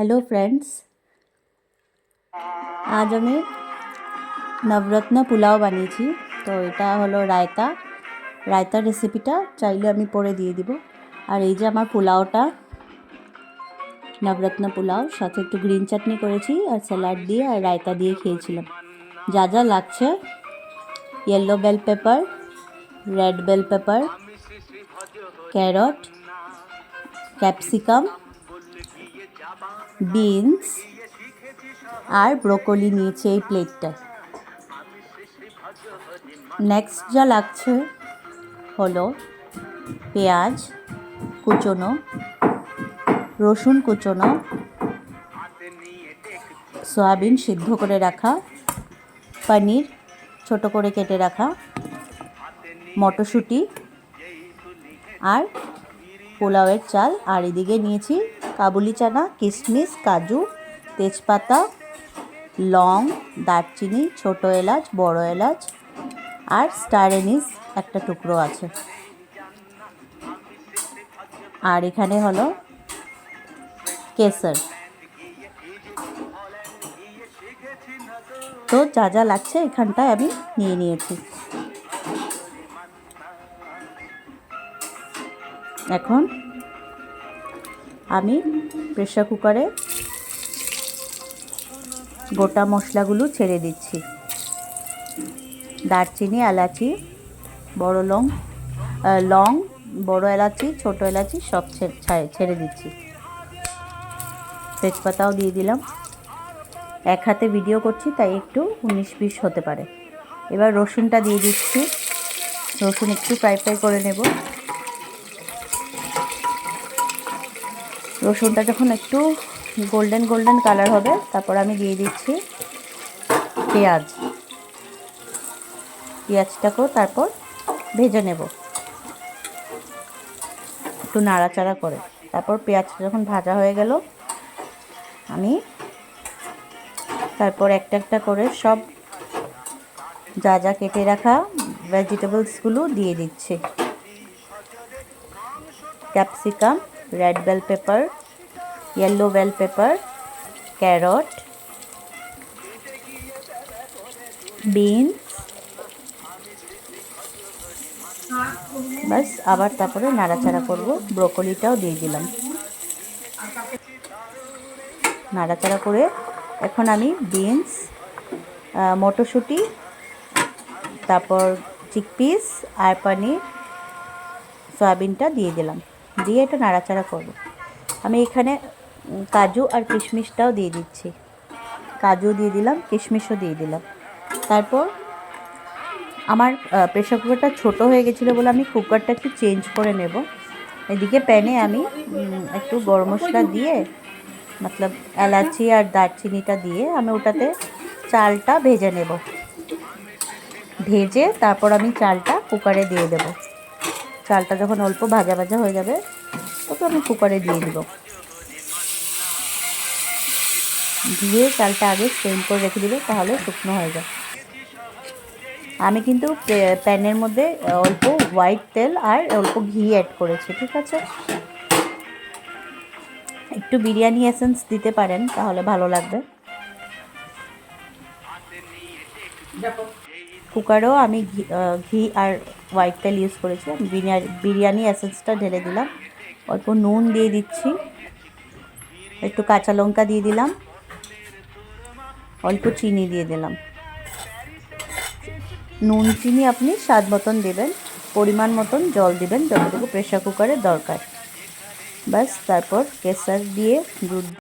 Hello friends, আজ আমি নবরত্ন পোলাও বানিয়েছি। তো এটা হলো রায়তার রেসিপিটা চাইলে আমি পরে দিয়ে দিব। আর এই যে আমার পোলাওটা, নবরত্ন পোলাও, সাথে একটু গ্রিন চাটনি করেছি আর স্যালাড দিয়ে আর রায়তা দিয়ে খেয়েছিলাম। যা যা লাগছে: yellow bell pepper, red bell pepper, carrot, capsicum, beans আর ব্রোকলি নিয়েছি এই প্লেটটা। নেক্সট যা লাগছে হলো পেঁয়াজ কুচোনো, রসুন কুচোনো, সয়াবিন সিদ্ধ করে রাখা, পনির ছোট করে কেটে রাখা, মটরশুঁটি আর পোলাওয়ের চাল। আর এদিকে নিয়েছি কাবুলি চানা, কিশমিশ, কাজু, তেজপাতা, লং, দারচিনি, ছোটো এলাচ, বড় এলাচ আর স্টার এনিস একটা টুকরো আছে। আর এখানে হলো কেসর। তো যা যা লাগছে এখানটায় আমি নিয়ে নিয়েছি। এখন আমি প্রেসার কুকারে গোটা মশলাগুলো ছেড়ে দিচ্ছি। দারচিনি, এলাচি, বড় লং, বড় এলাচি, ছোট এলাচি সব ছেড়ে দিচ্ছি। তেজপাতাও দিয়ে দিলাম। এক হাতে ভিডিও করছি তাই একটু 19-20 হতে পারে। এবার রসুনটা দিয়ে দিচ্ছি। রসুন একটু ফ্রাই করে নেব। রসুনটা যখন একটু গোল্ডেন কালার হবে তারপর আমি দিয়ে দিচ্ছি পেঁয়াজটাকেও তারপর ভেজে নেব একটু নাড়াচাড়া করে। তারপর পেঁয়াজটা যখন ভাজা হয়ে গেল আমি তারপর একটা একটা করে সব যা যা কেটে রাখা ভেজিটেবলসগুলো দিয়ে দিচ্ছি। Capsicum, red bell pepper, yellow bell pepper, carrot, beans, বাস। আবার তারপরে নাড়াচাড়া করব। ব্রোকলিটাও দিয়ে দিলাম। নাড়াচাড়া করে এখন আমি বিনস, মটরশুঁটি, তারপর চিকপিস আর পনির, সয়াবিনটা দিয়ে দিলাম। দিয়ে এটা নাড়াচাড়া করব। আমি এখানে কাজু আর কিশমিশটাও দিয়ে দিচ্ছি। কাজু দিয়ে দিলাম, কিশমিশও দিয়ে দিলাম। তারপর আমার প্রেসার কুকারটা ছোটো হয়ে গেছিলো বলে আমি কুকারটা একটু চেঞ্জ করে নেব। এদিকে প্যানে আমি একটু গরম মশলা দিয়ে, মতলব এলাচি আর দারচিনিটা দিয়ে আমি ওটাতে চালটা ভেজে নেব। ভেজে তারপর আমি চালটা কুকারে দিয়ে দেব। চালটা যখন অল্প ভাজা হয়ে যাবে তখন আমি কুকারে দিয়ে দেব। দিয়ে চালটা আগে স্ট্রেন করে রেখে দেবে, তাহলে শুকনো হয়ে যায়। আমি কিন্তু প্যানের মধ্যে অল্প হোয়াইট তেল আর অল্প ঘি অ্যাড করেছি, ঠিক আছে? একটু বিরিয়ানি এসেন্স দিতে পারেন, তাহলে ভালো লাগবে। কুকারেও আমি ঘি আর হোয়াইট তেল ইউজ করেছি। আমি বিরিয়ানি এসেন্সটা ঢেলে দিলাম। অল্প নুন দিয়ে দিচ্ছি, একটু কাঁচা লঙ্কা দিয়ে দিলাম, অল্প চিনি দিয়ে দিলাম। নুন চিনি আপনি স্বাদ মতন দেবেন, পরিমাণ মতন জল দিবেন যতটুকু প্রেসার কুকারের দরকার। বাস। তারপর কেসার দিয়ে দুধ